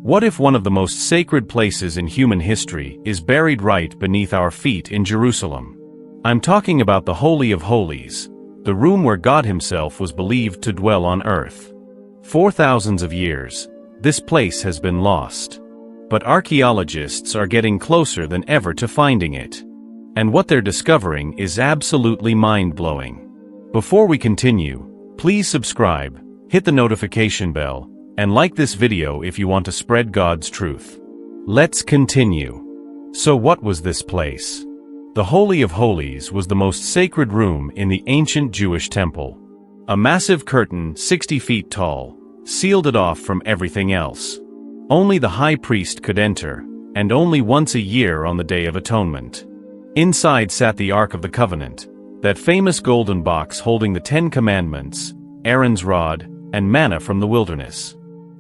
What if one of the most sacred places in human history is buried right beneath our feet in Jerusalem? I'm talking about the Holy of Holies, the room where God Himself was believed to dwell on earth. For thousands of years, this place has been lost. But archaeologists are getting closer than ever to finding it. And what they're discovering is absolutely mind-blowing. Before we continue, please subscribe, hit the notification bell, and like this video if you want to spread God's truth. Let's continue. So what was this place? The Holy of Holies was the most sacred room in the ancient Jewish temple. A massive curtain 60 feet tall sealed it off from everything else. Only the high priest could enter, and only once a year on the Day of Atonement. Inside sat the Ark of the Covenant, that famous golden box holding the 10 Commandments, Aaron's rod, and manna from the wilderness.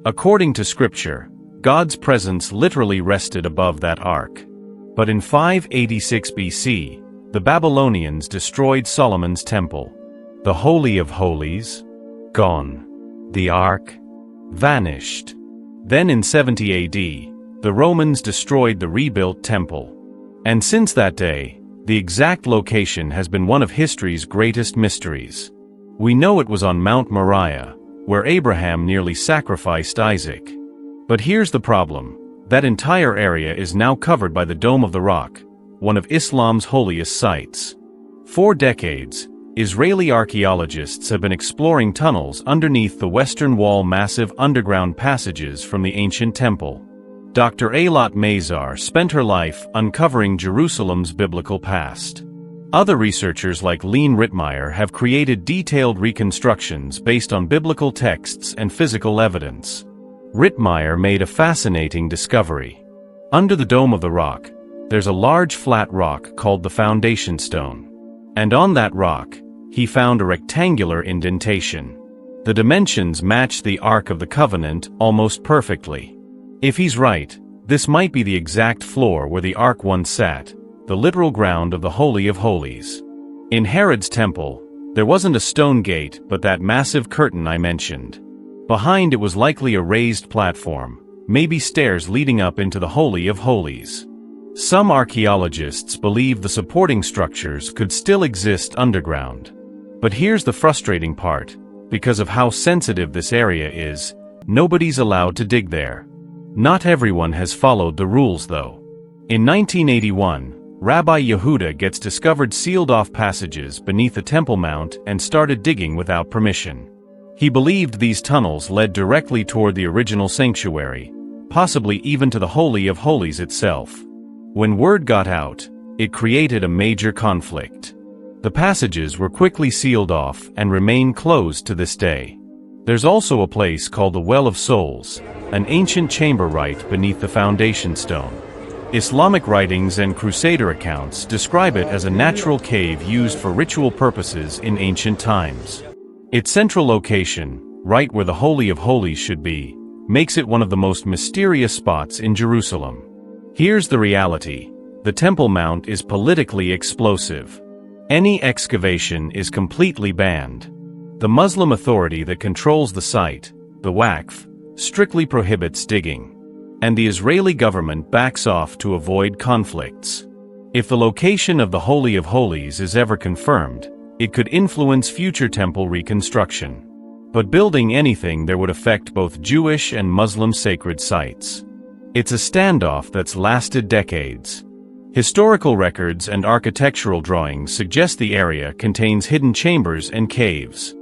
According to Scripture, God's presence literally rested above that ark. But in 586 BC, the Babylonians destroyed Solomon's temple. The Holy of Holies? Gone. The ark? Vanished. Then in 70 AD, the Romans destroyed the rebuilt temple. And since that day, the exact location has been one of history's greatest mysteries. We know it was on Mount Moriah, where Abraham nearly sacrificed Isaac. But here's the problem. That entire area is now covered by the Dome of the Rock, one of Islam's holiest sites. For decades, Israeli archaeologists have been exploring tunnels underneath the Western Wall, massive underground passages from the ancient temple. Dr. Eilat Mazar spent her life uncovering Jerusalem's biblical past. Other researchers like Lean Rittmeyer have created detailed reconstructions based on biblical texts and physical evidence. Rittmeyer made a fascinating discovery. Under the Dome of the Rock, there's a large flat rock called the foundation stone. And on that rock, he found a rectangular indentation. The dimensions match the Ark of the Covenant almost perfectly. If he's right, this might be the exact floor where the Ark once sat, the literal ground of the Holy of Holies. In Herod's temple, there wasn't a stone gate but that massive curtain I mentioned. Behind it was likely a raised platform, maybe stairs leading up into the Holy of Holies. Some archaeologists believe the supporting structures could still exist underground. But here's the frustrating part. Because of how sensitive this area is, nobody's allowed to dig there. Not everyone has followed the rules though. In 1981, Rabbi Yehuda gets discovered sealed-off passages beneath the Temple Mount and started digging without permission. He believed these tunnels led directly toward the original sanctuary, possibly even to the Holy of Holies itself. When word got out, it created a major conflict. The passages were quickly sealed off and remain closed to this day. There's also a place called the Well of Souls, an ancient chamber right beneath the foundation stone. Islamic writings and Crusader accounts describe it as a natural cave used for ritual purposes in ancient times. Its central location, right where the Holy of Holies should be, makes it one of the most mysterious spots in Jerusalem. Here's the reality. The Temple Mount is politically explosive. Any excavation is completely banned. The Muslim authority that controls the site, the Waqf, strictly prohibits digging. And the Israeli government backs off to avoid conflicts. If the location of the Holy of Holies is ever confirmed, it could influence future temple reconstruction. But building anything there would affect both Jewish and Muslim sacred sites. It's a standoff that's lasted decades. Historical records and architectural drawings suggest the area contains hidden chambers and caves.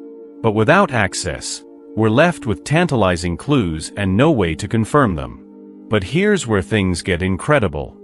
But without access, we're left with tantalizing clues and no way to confirm them. But here's where things get incredible.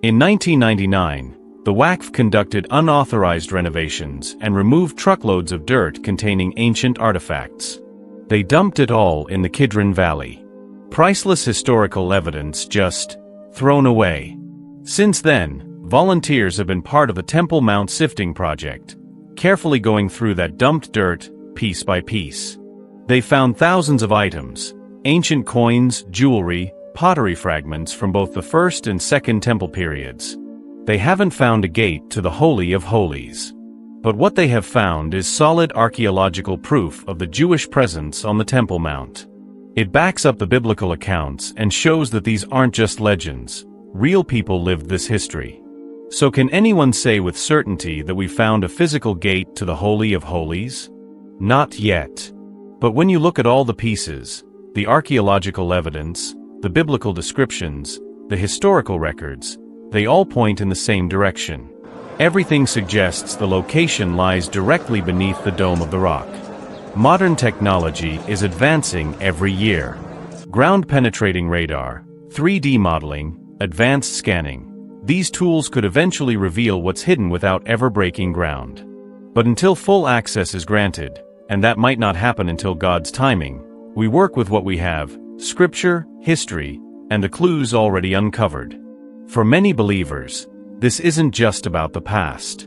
In 1999, the Waqf conducted unauthorized renovations and removed truckloads of dirt containing ancient artifacts. They dumped it all in the Kidron Valley. Priceless historical evidence just thrown away. Since then, volunteers have been part of the Temple Mount sifting project, carefully going through that dumped dirt, piece by piece. They found thousands of items, ancient coins, jewelry, pottery fragments from both the First and Second Temple periods. They haven't found a gate to the Holy of Holies. But what they have found is solid archaeological proof of the Jewish presence on the Temple Mount. It backs up the biblical accounts and shows that these aren't just legends. Real people lived this history. So can anyone say with certainty that we found a physical gate to the Holy of Holies? Not yet. But when you look at all the pieces, the archaeological evidence, the biblical descriptions, the historical records, they all point in the same direction. Everything suggests the location lies directly beneath the dome of the rock. Modern technology is advancing every year. Ground-penetrating radar, 3D modeling, advanced scanning. These tools could eventually reveal what's hidden without ever breaking ground. But until full access is granted, and that might not happen until God's timing, we work with what we have, scripture, history, and the clues already uncovered. For many believers, this isn't just about the past.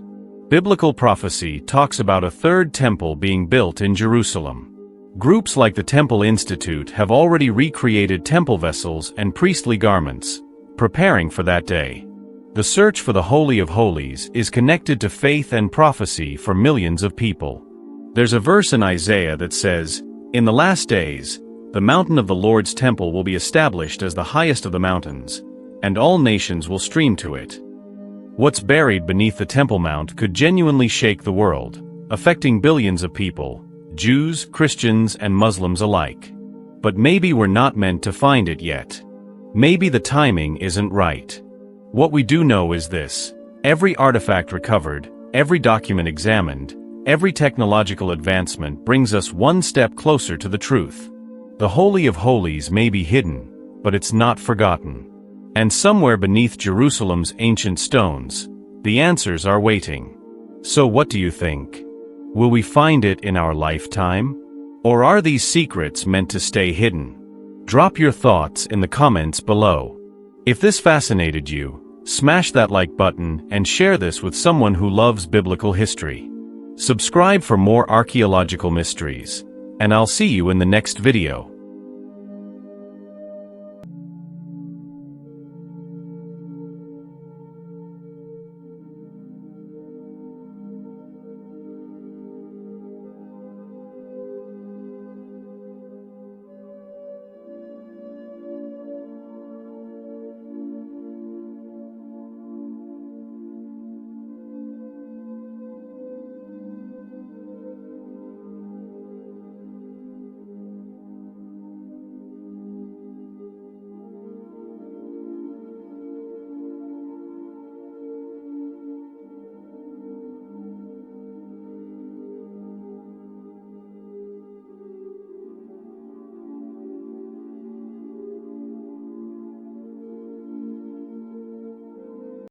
Biblical prophecy talks about a third temple being built in Jerusalem. Groups like the Temple Institute have already recreated temple vessels and priestly garments, preparing for that day. The search for the Holy of Holies is connected to faith and prophecy for millions of people. There's a verse in Isaiah that says, "In the last days, the mountain of the Lord's temple will be established as the highest of the mountains, and all nations will stream to it." What's buried beneath the Temple Mount could genuinely shake the world, affecting billions of people, Jews, Christians, and Muslims alike. But maybe we're not meant to find it yet. Maybe the timing isn't right. What we do know is this: every artifact recovered, every document examined, every technological advancement brings us one step closer to the truth. The Holy of Holies may be hidden, but it's not forgotten. And somewhere beneath Jerusalem's ancient stones, the answers are waiting. So what do you think? Will we find it in our lifetime? Or are these secrets meant to stay hidden? Drop your thoughts in the comments below. If this fascinated you, smash that like button and share this with someone who loves biblical history. Subscribe for more archaeological mysteries, and I'll see you in the next video.